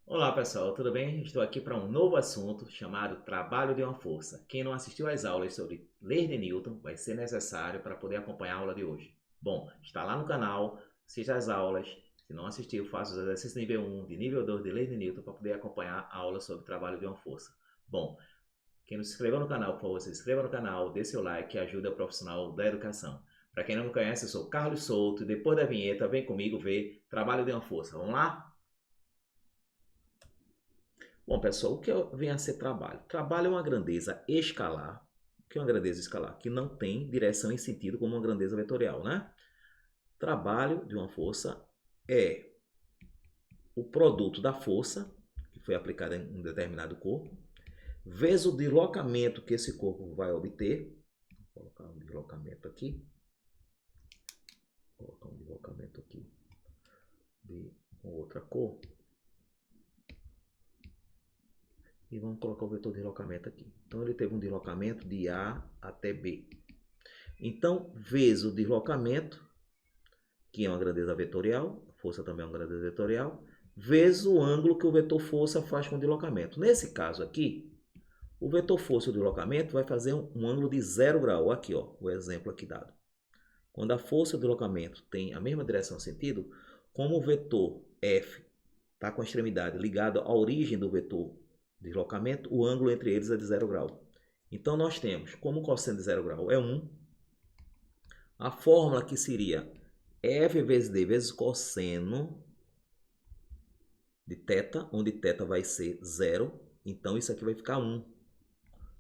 Olá pessoal, tudo bem? Estou aqui para um novo assunto chamado Trabalho de uma Força. Quem não assistiu às aulas sobre leis de Newton vai ser necessário para poder acompanhar a aula de hoje. Bom, está lá no canal, assista às aulas. Se não assistiu, faça os exercícios nível 1, de nível 2 de leis de Newton para poder acompanhar a aula sobre trabalho de uma força. Bom, quem não se inscreveu no canal, por favor, se inscreva no canal, dê seu like que ajuda o profissional da educação. Para quem não me conhece, eu sou Carlos Souto e depois da vinheta vem comigo ver Trabalho de uma Força. Vamos lá? Bom, pessoal, o que vem a ser trabalho? Trabalho é uma grandeza escalar. O que é uma grandeza escalar? Que não tem direção e sentido como uma grandeza vetorial, né? Trabalho de uma força é o produto da força, que foi aplicada em um determinado corpo, vezes o deslocamento que esse corpo vai obter. Vou colocar um deslocamento aqui. Vou colocar um deslocamento aqui de outra cor. E vamos colocar o vetor de deslocamento aqui. Então ele teve um deslocamento de A até B. Então, vezes o deslocamento, que é uma grandeza vetorial, força também é uma grandeza vetorial, vezes o ângulo que o vetor força faz com o deslocamento. Nesse caso aqui, o vetor força e o deslocamento vai fazer um ângulo de 0 grau. Aqui, ó, o exemplo aqui dado. Quando a força e o deslocamento têm a mesma direção e sentido, como o vetor F está com a extremidade ligada à origem do vetor deslocamento, o ângulo entre eles é de 0 grau. Então, nós temos, como o cosseno de 0 grau é 1, a fórmula que seria F vezes D vezes cosseno de θ, onde θ vai ser 0. Então, isso aqui vai ficar 1.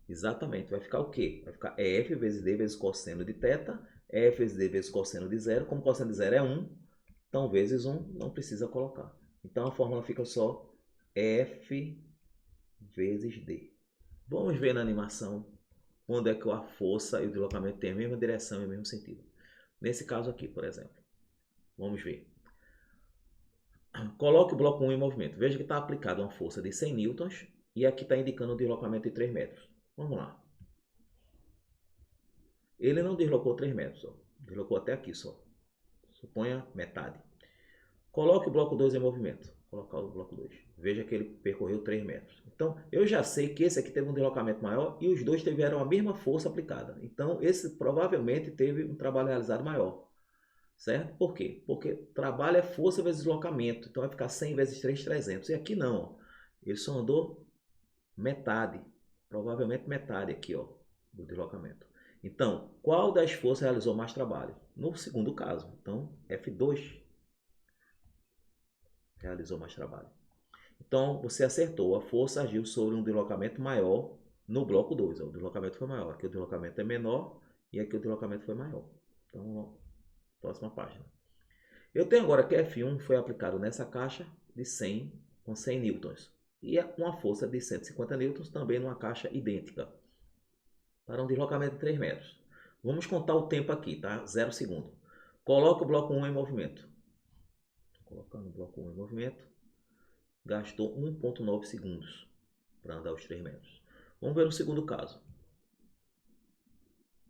Exatamente. Vai ficar o quê? Vai ficar F vezes D vezes cosseno de θ, F vezes D vezes cosseno de 0. Como cosseno de 0 é 1, então vezes 1 não precisa colocar. Então, a fórmula fica só F vezes D. Vamos ver na animação onde é que a força e o deslocamento têm a mesma direção e o mesmo sentido. Nesse caso aqui, por exemplo. Vamos ver. Coloque o bloco 1 em movimento. Veja que está aplicada uma força de 100 newtons e aqui está indicando um deslocamento de 3 metros. Vamos lá. Ele não deslocou 3 metros, ó. Deslocou até aqui só. Suponha metade. Coloque o bloco 2 em movimento. Colocar o bloco 2. Veja que ele percorreu 3 metros. Então, eu já sei que esse aqui teve um deslocamento maior e os dois tiveram a mesma força aplicada. Então, esse provavelmente teve um trabalho realizado maior. Certo? Por quê? Porque trabalho é força vezes deslocamento. Então vai ficar 100 vezes 3, 300. E aqui não. Ó. Ele só andou metade. Provavelmente metade aqui, ó, do deslocamento. Então, qual das forças realizou mais trabalho? No segundo caso. Então, F2 realizou mais trabalho. Então, você acertou. A força agiu sobre um deslocamento maior no bloco 2. Ó. O deslocamento foi maior. Aqui o deslocamento é menor e aqui o deslocamento foi maior. Então, ó, próxima página. Eu tenho agora que F1 foi aplicado nessa caixa de 100 com 100 newtons e uma força de 150 newtons também numa caixa idêntica para um deslocamento de 3 metros. Vamos contar o tempo aqui, tá? 0 segundo. Coloca o bloco 1 em movimento. Colocando o bloco 1 em movimento, gastou 1,9 segundos para andar os 3 metros. Vamos ver o segundo caso.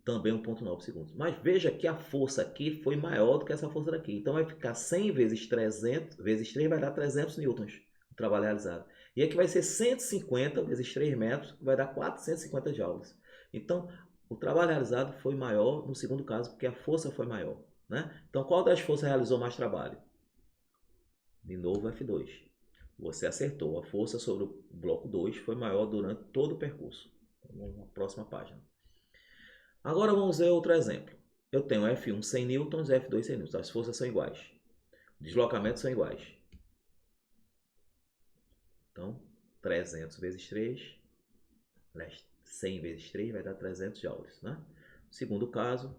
Também 1,9 segundos. Mas veja que a força aqui foi maior do que essa força daqui. Então vai ficar 100 vezes 300, vezes 3 vai dar 300 newtons o trabalho realizado. E aqui vai ser 150 vezes 3 metros, que vai dar 450 joules. Então o trabalho realizado foi maior no segundo caso, porque a força foi maior. Né? Então qual das forças realizou mais trabalho? De novo F2. Você acertou. A força sobre o bloco 2 foi maior durante todo o percurso. Vamos na próxima página. Agora vamos ver outro exemplo. Eu tenho F1 100 newtons e F2 100 newtons. As forças são iguais. Deslocamentos são iguais. Então, 300 vezes 3, 100 vezes 3 vai dar 300 joules. Né? Segundo caso,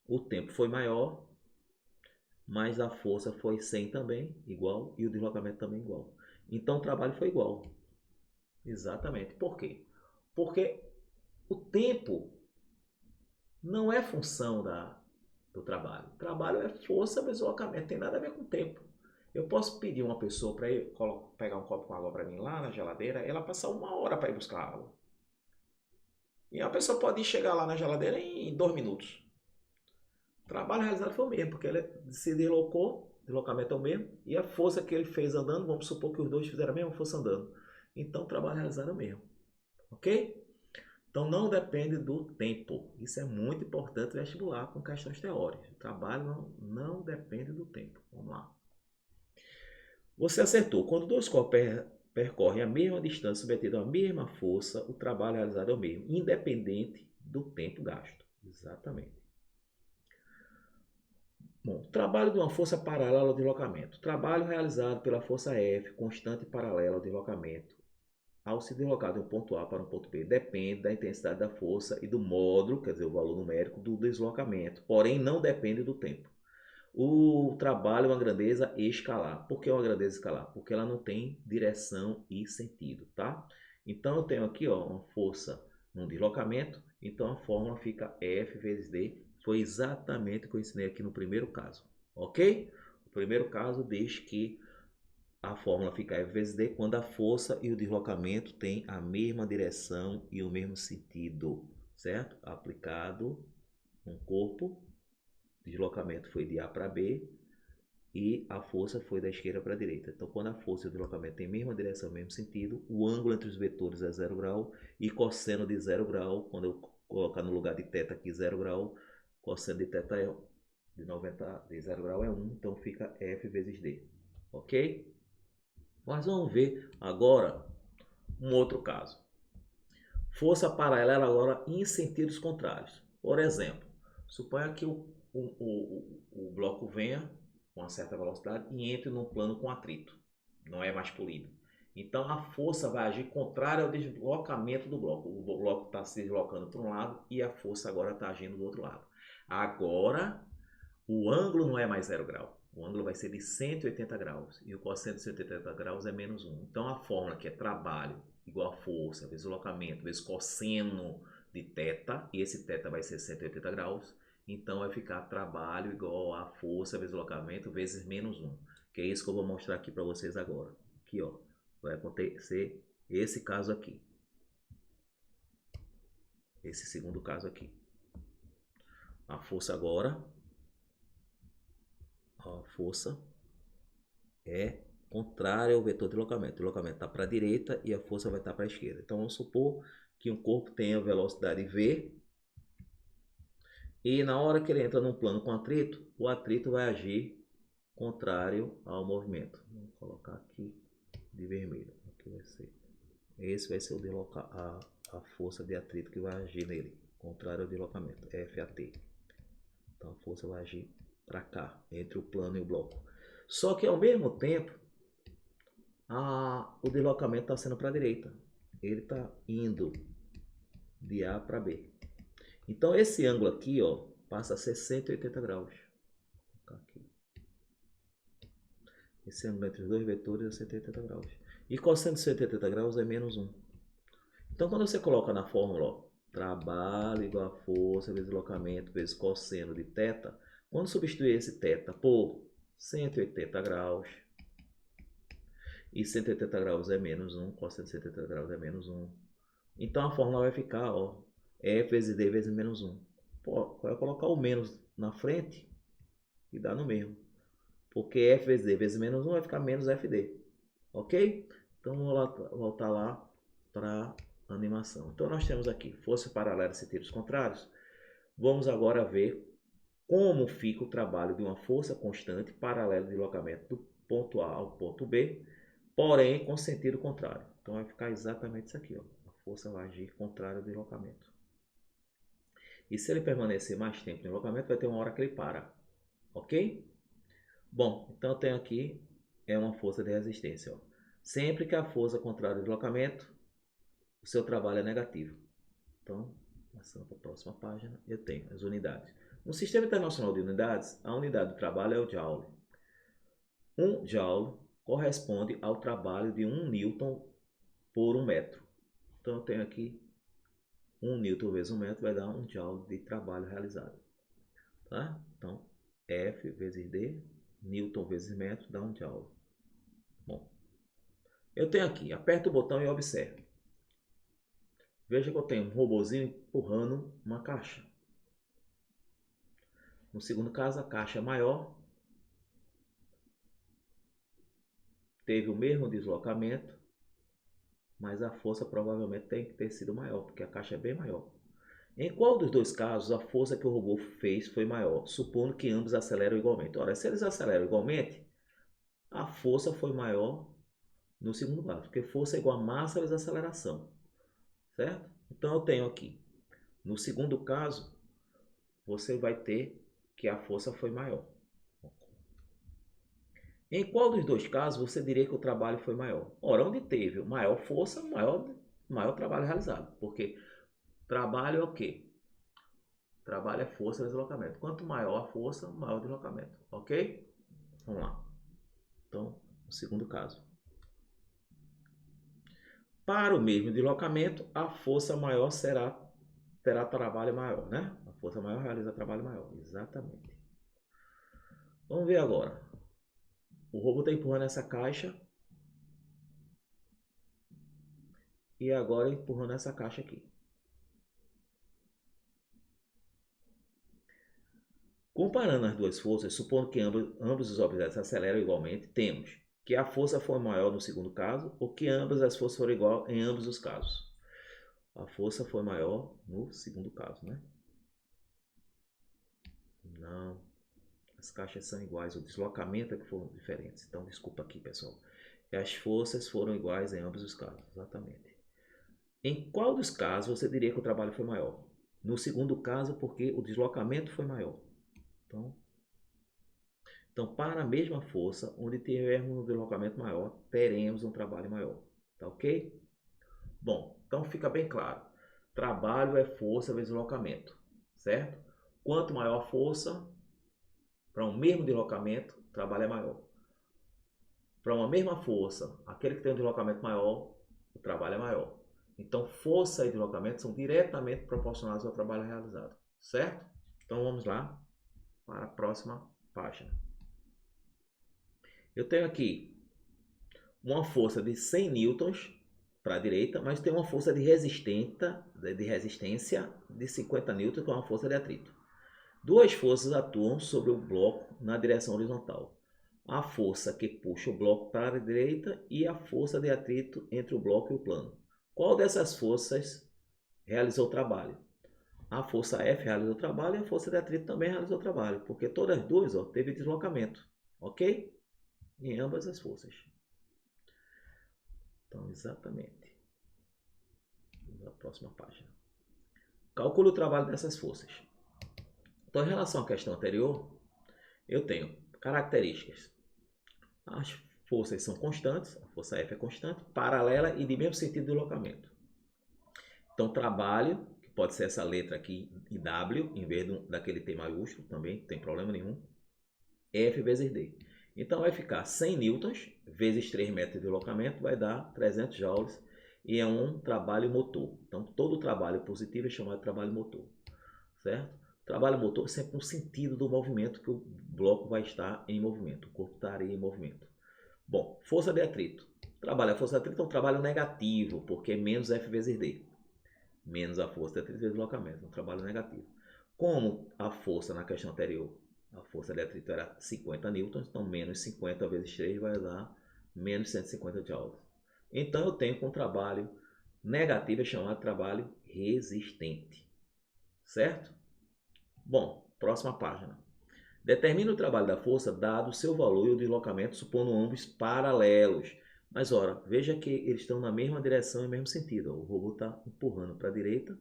o tempo foi maior, mas a força foi 100 também, igual, e o deslocamento também igual. Então, o trabalho foi igual. Exatamente. Por quê? Porque o tempo não é função do trabalho. O trabalho é força vezes deslocamento, tem nada a ver com tempo. Eu posso pedir uma pessoa para ir pegar um copo com água para mim lá na geladeira, ela passar 1 hora para ir buscar água. E a pessoa pode chegar lá na geladeira em 2 minutos. O trabalho realizado foi o mesmo, porque ele se deslocou deslocamento é o mesmo, e a força que ele fez andando, vamos supor que os dois fizeram a mesma força andando. Então o trabalho realizado é o mesmo. Ok? Então não depende do tempo. Isso é muito importante no vestibular com questões teóricas. O trabalho não depende do tempo. Vamos lá. Você acertou. Quando dois corpos percorrem a mesma distância, submetido à mesma força, o trabalho realizado é o mesmo, independente do tempo gasto. Exatamente. Bom, trabalho de uma força paralela ao deslocamento. Trabalho realizado pela força F, constante e paralela ao deslocamento, ao se deslocar de um ponto A para um ponto B, depende da intensidade da força e do módulo, quer dizer, o valor numérico do deslocamento, porém não depende do tempo. O trabalho é uma grandeza escalar. Por que uma grandeza escalar? Porque ela não tem direção e sentido, tá? Então eu tenho aqui, ó, uma força no deslocamento, então a fórmula fica F vezes D. Foi exatamente o que eu ensinei aqui no primeiro caso, ok? O primeiro caso diz que a fórmula fica F vezes D quando a força e o deslocamento têm a mesma direção e o mesmo sentido, certo? Aplicado um corpo, deslocamento foi de A para B e a força foi da esquerda para a direita. Então, quando a força e o deslocamento têm a mesma direção, o mesmo sentido, o ângulo entre os vetores é 0 grau e cosseno de 0 grau, quando eu colocar no lugar de θ aqui 0 grau, cosseno de θ é de 90 de 0 grau é 1, então fica F vezes D, ok? Mas vamos ver agora um outro caso. Força paralela agora em sentidos contrários. Por exemplo, suponha que o bloco venha com uma certa velocidade e entre num plano com atrito. Não é mais polido. Então a força vai agir contrária ao deslocamento do bloco. O bloco está se deslocando para um lado e a força agora está agindo do outro lado. Agora o ângulo não é mais 0 grau. O ângulo vai ser de 180 graus. E o cosseno de 180 graus é menos 1. Então a fórmula que é trabalho igual a força vezes deslocamento vezes cosseno de θ. E esse θ vai ser 180 graus. Então vai ficar trabalho igual a força vezes deslocamento vezes menos 1. Que é isso que eu vou mostrar aqui para vocês agora. Aqui, ó. Vai acontecer esse caso aqui. Esse segundo caso aqui. A força agora. A força é contrária ao vetor de deslocamento. O deslocamento está para a direita e a força vai estar para a esquerda. Então vamos supor que um corpo tenha velocidade v e na hora que ele entra num plano com atrito, o atrito vai agir contrário ao movimento. Vou colocar aqui de vermelho. Aqui vai ser. Esse vai ser a força de atrito que vai agir nele, contrário ao deslocamento, FAT. Então a força vai agir para cá, entre o plano e o bloco. Só que ao mesmo tempo, o deslocamento está sendo para a direita. Ele está indo de A para B. Então esse ângulo aqui, ó, passa a ser 180 graus. Vou colocar aqui. Esse ângulo entre os dois vetores é 180 graus. E cosseno de 180 graus é menos 1. Então quando você coloca na fórmula, ó, trabalho igual a força vezes deslocamento vezes cosseno de θ, quando substituir esse θ por 180 graus, e 180 graus é menos 1, cosseno de 180 graus é menos 1. Então a fórmula vai ficar, ó, F vezes D vezes menos 1. Pô, vai colocar o menos na frente e dá no mesmo. Porque F vezes D vezes menos 1 vai ficar menos FD. Ok? Então vamos voltar lá para a animação. Então nós temos aqui força paralela e sentidos contrários. Vamos agora ver como fica o trabalho de uma força constante paralela de deslocamento do ponto A ao ponto B, porém com sentido contrário. Então vai ficar exatamente isso aqui, ó. A força vai agir contrário ao deslocamento. E se ele permanecer mais tempo no deslocamento, vai ter uma hora que ele para. Ok? Bom, então eu tenho aqui uma força de resistência. Ó. Sempre que a força contrária ao deslocamento, o seu trabalho é negativo. Então, passando para a próxima página, eu tenho as unidades. No Sistema Internacional de Unidades, a unidade do trabalho é o Joule. 1 Joule corresponde ao trabalho de 1 Newton por 1 metro. Então eu tenho aqui 1 Newton vezes 1 metro vai dar 1 Joule de trabalho realizado. Tá? Então, F vezes D, Newton vezes metro, dá 1 Joule. Bom, eu tenho aqui, aperta o botão e observe. Veja que eu tenho um robozinho empurrando uma caixa. No segundo caso, a caixa é maior teve o mesmo deslocamento, mas a força provavelmente tem que ter sido maior, porque a caixa é bem maior. Em qual dos dois casos a força que o robô fez foi maior, supondo que ambos aceleram igualmente? Ora, se eles aceleram igualmente, a força foi maior no segundo caso, porque força é igual a massa vezes aceleração, certo? Então eu tenho aqui, no segundo caso, você vai ter que a força foi maior. Em qual dos dois casos você diria que o trabalho foi maior? Ora, onde teve maior força, maior trabalho realizado, porque trabalho é o quê? Trabalho é força vezes deslocamento. Quanto maior a força, maior o deslocamento, ok? Vamos lá. Então, o segundo caso. Para o mesmo deslocamento, a força maior terá trabalho maior, né? A força maior realiza trabalho maior, exatamente. Vamos ver agora. O robô está empurrando essa caixa e agora empurrando essa caixa aqui. Comparando as duas forças, supondo que ambos os objetos aceleram igualmente, temos que a força foi maior no segundo caso ou que ambas as forças foram igual em ambos os casos. A força foi maior no segundo caso, né? Não. As caixas são iguais, o deslocamento é que foram diferentes. Então, desculpa aqui, pessoal. As forças foram iguais em ambos os casos, exatamente. Em qual dos casos você diria que o trabalho foi maior? No segundo caso, porque o deslocamento foi maior. Então, para a mesma força, onde tivermos um deslocamento maior, teremos um trabalho maior. Tá ok? Bom, então fica bem claro. Trabalho é força vezes deslocamento, certo? Quanto maior a força, para um mesmo deslocamento, o trabalho é maior. Para uma mesma força, aquele que tem um deslocamento maior, o trabalho é maior. Então, força e deslocamento são diretamente proporcionais ao trabalho realizado, certo? Então, vamos lá para a próxima página. Eu tenho aqui uma força de 100 newtons para a direita, mas tem uma força de resistência de 50 newtons, que é uma força de atrito. Duas forças atuam sobre o bloco na direção horizontal. A força que puxa o bloco para a direita e a força de atrito entre o bloco e o plano. Qual dessas forças realizou o trabalho? A força F realizou o trabalho e a força de atrito também realizou o trabalho, porque todas as duas teve deslocamento, ok? Em ambas as forças. Então, exatamente. Vamos à próxima página. Calcule o trabalho dessas forças. Então, em relação à questão anterior, eu tenho características. As forças são constantes, a força F é constante, paralela e de mesmo sentido de deslocamento. Então, trabalho, que pode ser essa letra aqui em W, em vez daquele T maiúsculo, também não tem problema nenhum, F vezes D. Então, vai ficar 100 newtons vezes 3 metros de deslocamento, vai dar 300 joules, e é um trabalho motor. Então, todo trabalho positivo é chamado de trabalho motor, certo? Trabalho motor é sempre no sentido do movimento que o bloco vai estar em movimento, o corpo estaria em movimento. Bom, força de atrito. A força de atrito é um trabalho negativo, porque é menos F vezes D. Menos a força de atrito vezes deslocamento, um trabalho negativo. Como a força na questão anterior, a força de atrito era 50 newtons, então menos 50 vezes 3 vai dar menos 150 joules. Então eu tenho que um trabalho negativo é chamado de trabalho resistente, certo? Bom, próxima página. Determine o trabalho da força dado o seu valor e o deslocamento, supondo ambos paralelos. Mas, ora, veja que eles estão na mesma direção e no mesmo sentido. O robô está empurrando para a direita,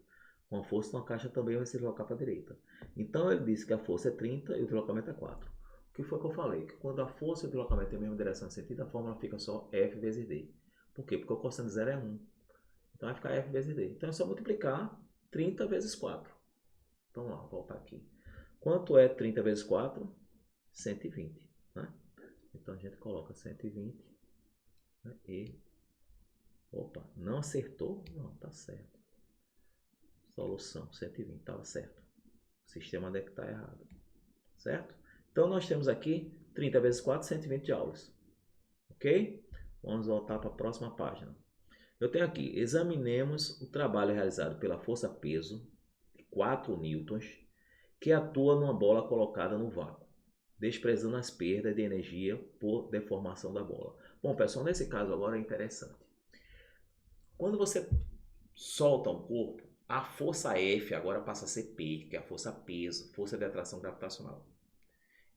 com a força, então a caixa também vai se deslocar para a direita. Então, ele disse que a força é 30 e o deslocamento é 4. O que foi que eu falei? Que quando a força e o deslocamento têm a mesma direção e sentido, a fórmula fica só F vezes D. Por quê? Porque o cosseno de zero é 1. Então, vai ficar F vezes D. Então, é só multiplicar 30 vezes 4. Então, vou voltar aqui. Quanto é 30 vezes 4? 120. Né? Então a gente coloca 120. Né? E. Opa, não acertou? Não, tá certo. Solução 120, estava certo. O sistema deve estar errado. Certo? Então nós temos aqui 30 vezes 4, 120 joules. Ok? Vamos voltar para a próxima página. Eu tenho aqui, examinemos o trabalho realizado pela força-peso de 4 newtons que atua numa bola colocada no vácuo. desprezando as perdas de energia por deformação da bola. Bom, pessoal, nesse caso agora é interessante. Quando você solta um corpo, a força F agora passa a ser P, que é a força peso, força de atração gravitacional.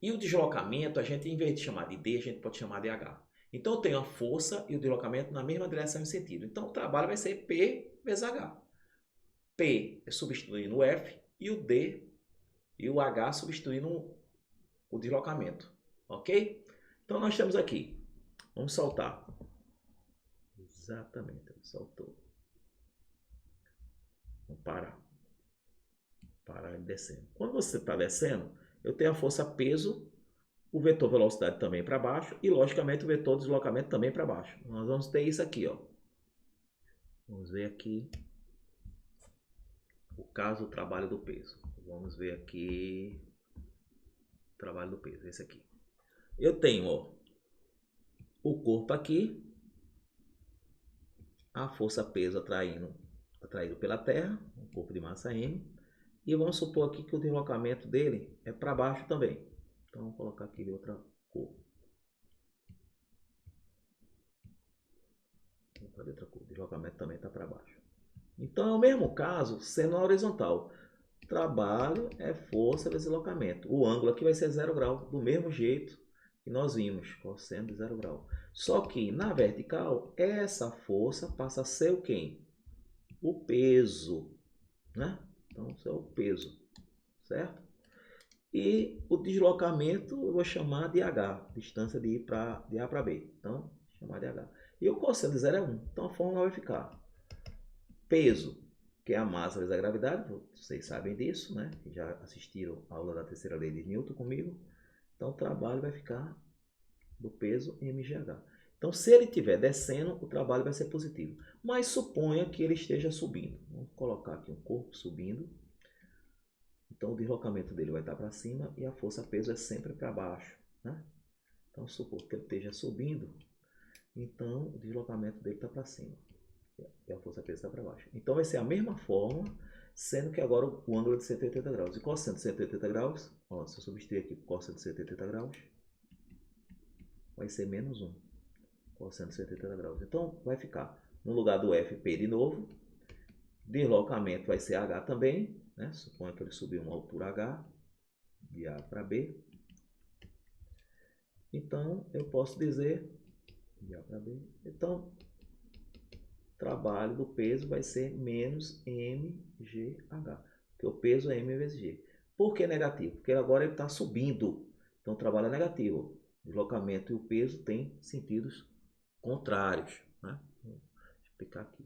E o deslocamento, a gente, em vez de chamar de D, a gente pode chamar de H. Então eu tenho a força e o deslocamento na mesma direção e sentido. Então o trabalho vai ser P vezes H. P é substituindo o F e o D e o H substituindo o deslocamento. Ok? Então nós temos aqui. Vamos soltar. Exatamente, soltou. Vamos parar. Parar ele descendo. Quando você está descendo, eu tenho a força peso, o vetor velocidade também para baixo e, logicamente, o vetor deslocamento também para baixo. Nós vamos ter isso aqui, ó. Vamos ver aqui o caso do trabalho do peso. Vamos ver aqui o trabalho do peso, esse aqui. Eu tenho, ó, o corpo aqui, a força peso atraído pela Terra, um corpo de massa M, e vamos supor aqui que o deslocamento dele é para baixo também. Então vamos colocar aqui de outra cor. O deslocamento também está para baixo. Então é o mesmo caso sendo na horizontal. Trabalho é força vezes deslocamento. O ângulo aqui vai ser 0 grau, do mesmo jeito que nós vimos, cosseno de 0 grau. Só que na vertical, essa força passa a ser o quê? O peso, né? Então, isso é o peso, certo? E o deslocamento eu vou chamar de H, distância de A para B. Então, vou chamar de H. E o cosseno de 0 é 1. Então, a fórmula vai ficar peso, que é a massa vezes a gravidade. Vocês sabem disso, né? Já assistiram a aula da terceira lei de Newton comigo. Então, o trabalho vai ficar do peso mgh. Então, se ele estiver descendo, o trabalho vai ser positivo. Mas suponha que ele esteja subindo. Vamos colocar aqui um corpo subindo. Então, o deslocamento dele vai estar para cima e a força peso é sempre para baixo, né? Então, supor que ele esteja subindo, então o deslocamento dele está para cima e a força peso está para baixo. Então, vai ser a mesma fórmula, sendo que agora o ângulo é de 180 graus. E cosseno de 180 graus, ó, se eu substituir aqui por cosseno de 180 graus, vai ser menos 1. Cosseno de 180 graus. Então, vai ficar no lugar do FP de novo. Deslocamento vai ser H também, né? Suponha que ele subiu uma altura H, de A para B. Então, eu posso dizer, de A para B. Então, trabalho do peso vai ser menos mgh, porque o peso é m vezes g. Por que negativo? Porque agora ele está subindo. Então, o trabalho é negativo. O deslocamento e o peso têm sentidos contrários, né? Vou explicar aqui.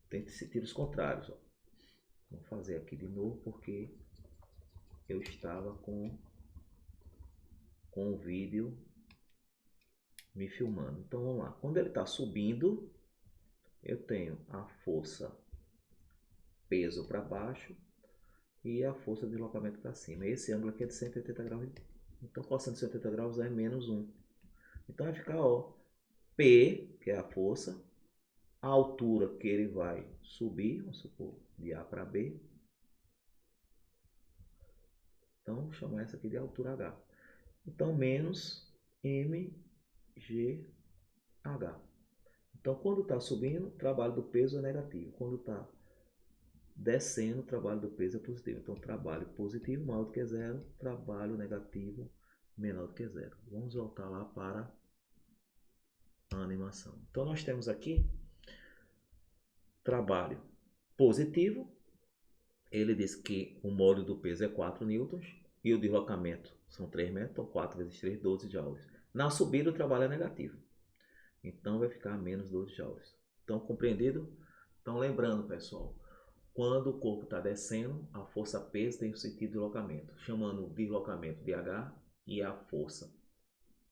Tem sentidos contrários, ó. Vou fazer aqui de novo porque eu estava com o vídeo me filmando. Então vamos lá. Quando ele está subindo, eu tenho a força peso para baixo e a força de deslocamento para cima. Esse ângulo aqui é de 180 graus. Então cosseno de 180 graus é menos 1. Então vai ficar, ó, P, que é a força, a altura que ele vai subir, vamos supor, de A para B. Então, vou chamar essa aqui de altura H. Então, menos mgh. Então, quando está subindo, o trabalho do peso é negativo. Quando está descendo, o trabalho do peso é positivo. Então, trabalho positivo maior do que zero, trabalho negativo menor do que zero. Vamos voltar lá para a animação. Então, nós temos aqui trabalho positivo. Ele diz que o módulo do peso é 4 newtons e o deslocamento são 3 metros, então 4 vezes 3, 12 joules. Na subida o trabalho é negativo, então vai ficar menos 12 joules. Então, compreendido? Então, lembrando, pessoal, quando o corpo está descendo, a força peso tem o sentido de deslocamento, chamando o deslocamento de H e a força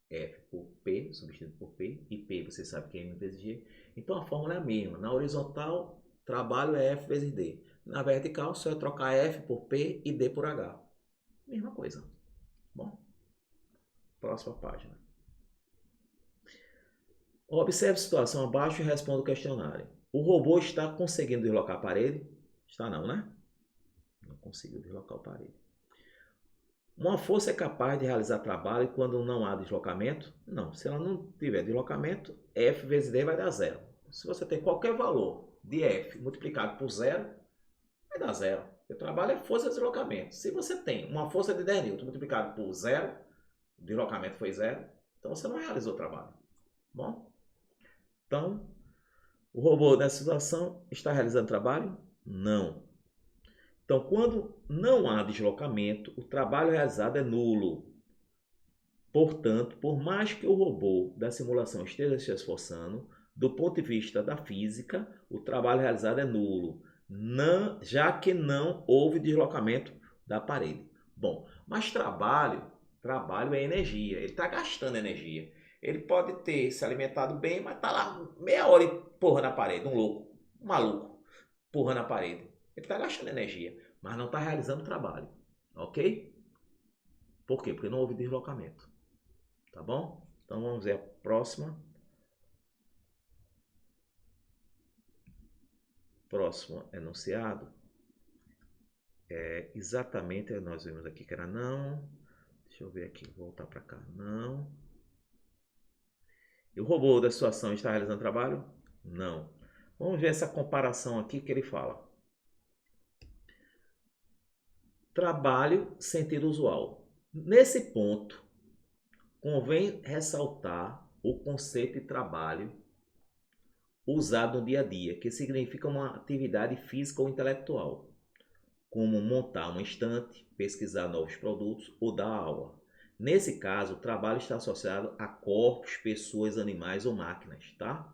F por P, substituído por P, e P você sabe que é M vezes G. Então, a fórmula é a mesma. Na horizontal, trabalho é F vezes D. Na vertical, só é trocar F por P e D por H. Mesma coisa. Bom, próxima página. Observe a situação abaixo e responda o questionário. O robô está conseguindo deslocar a parede? Está não, né? Não conseguiu deslocar a parede. Uma força é capaz de realizar trabalho quando não há deslocamento? Não. Se ela não tiver deslocamento, F vezes D vai dar zero. Se você tem qualquer valor de F multiplicado por zero, vai dar zero. O trabalho é força de deslocamento. Se você tem uma força de 10 N multiplicado por zero, o deslocamento foi zero, então você não realizou o trabalho. Bom? Então, o robô nessa situação está realizando trabalho? Não. Então, quando não há deslocamento, o trabalho realizado é nulo. Portanto, por mais que o robô da simulação esteja se esforçando, do ponto de vista da física, o trabalho realizado é nulo, já que não houve deslocamento da parede. Bom, mas trabalho é energia, ele está gastando energia. Ele pode ter se alimentado bem, mas está lá meia hora empurrando a parede, um louco, um maluco, empurrando a parede. Ele está gastando energia, mas não está realizando trabalho, ok? Por quê? Porque não houve deslocamento. Tá bom? Então vamos ver a próxima. Próximo enunciado é exatamente, nós vimos aqui que era não. Deixa eu ver aqui, voltar para cá. Não. E o robô da situação está realizando trabalho? Não. Vamos ver essa comparação aqui que ele fala. Trabalho, sentido usual. Nesse ponto, convém ressaltar o conceito de trabalho usado no dia a dia, que significa uma atividade física ou intelectual, como montar uma estante, pesquisar novos produtos ou dar aula. Nesse caso, o trabalho está associado a corpos, pessoas, animais ou máquinas, tá?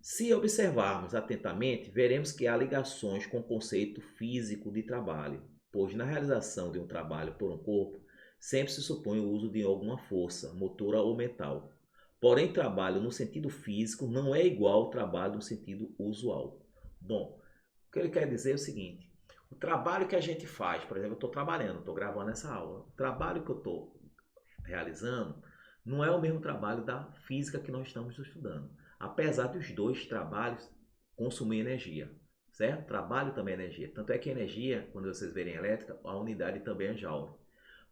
Se observarmos atentamente, veremos que há ligações com o conceito físico de trabalho, pois na realização de um trabalho por um corpo, sempre se supõe o uso de alguma força, motora ou mental. Porém, trabalho no sentido físico não é igual ao trabalho no sentido usual. Bom, o que ele quer dizer é o seguinte: o trabalho que a gente faz, por exemplo, eu estou trabalhando, estou gravando essa aula, o trabalho que eu estou realizando não é o mesmo trabalho da física que nós estamos estudando, apesar dos dois trabalhos consumir energia, certo? Trabalho também é energia, tanto é que energia, quando vocês verem elétrica, a unidade também é joule.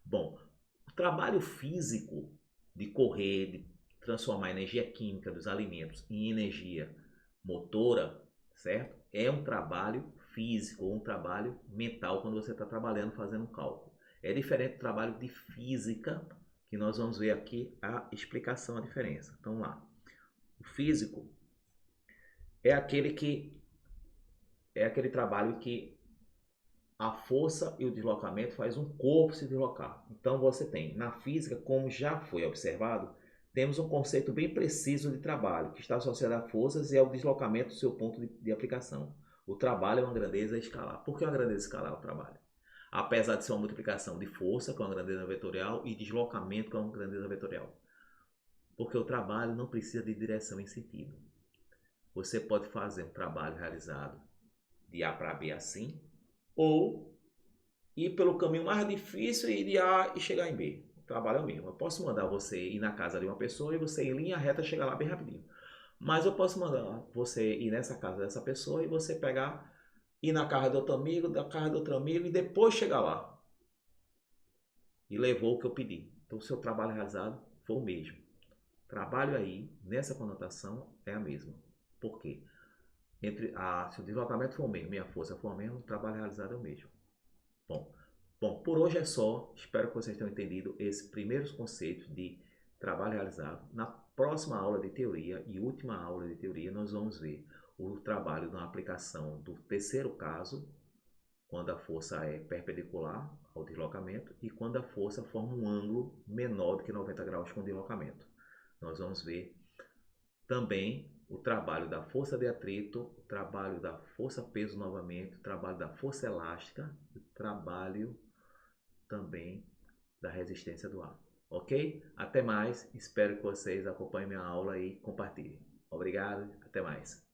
Bom, o trabalho físico de correr, de transformar a energia química dos alimentos em energia motora, certo? É um trabalho físico ou um trabalho mental quando você está trabalhando, fazendo um cálculo. É diferente do trabalho de física, que nós vamos ver aqui a explicação, a diferença. Então, lá. O físico é aquele trabalho que a força e o deslocamento faz um corpo se deslocar. Então você tem, na física, como já foi observado, temos um conceito bem preciso de trabalho, que está associado a forças e ao deslocamento do seu ponto de aplicação. O trabalho é uma grandeza escalar. Por que uma grandeza escalar o trabalho? Apesar de ser uma multiplicação de força, que é uma grandeza vetorial, e deslocamento, que é uma grandeza vetorial. Porque o trabalho não precisa de direção em sentido. Você pode fazer um trabalho realizado de A para B assim, ou ir pelo caminho mais difícil e ir de A e chegar em B. O trabalho é o mesmo. Eu posso mandar você ir na casa de uma pessoa e você em linha reta chegar lá bem rapidinho. Mas eu posso mandar você ir nessa casa dessa pessoa e você pegar, ir na casa do outro amigo, da casa do outro amigo e depois chegar lá. E levou o que eu pedi. Então o seu trabalho realizado foi o mesmo. Trabalho aí, nessa conotação, é a mesma. Por quê? Se o deslocamento for o mesmo e a força for a mesma, o trabalho realizado é o mesmo. Bom, por hoje é só. Espero que vocês tenham entendido esses primeiros conceitos de trabalho realizado. Na próxima aula de teoria e última aula de teoria, nós vamos ver o trabalho na aplicação do terceiro caso, quando a força é perpendicular ao deslocamento e quando a força forma um ângulo menor do que 90 graus com o deslocamento. Nós vamos ver também o trabalho da força de atrito, o trabalho da força-peso novamente, o trabalho da força elástica, o trabalho também da resistência do ar. Ok? Até mais. Espero que vocês acompanhem minha aula e compartilhem. Obrigado. Até mais.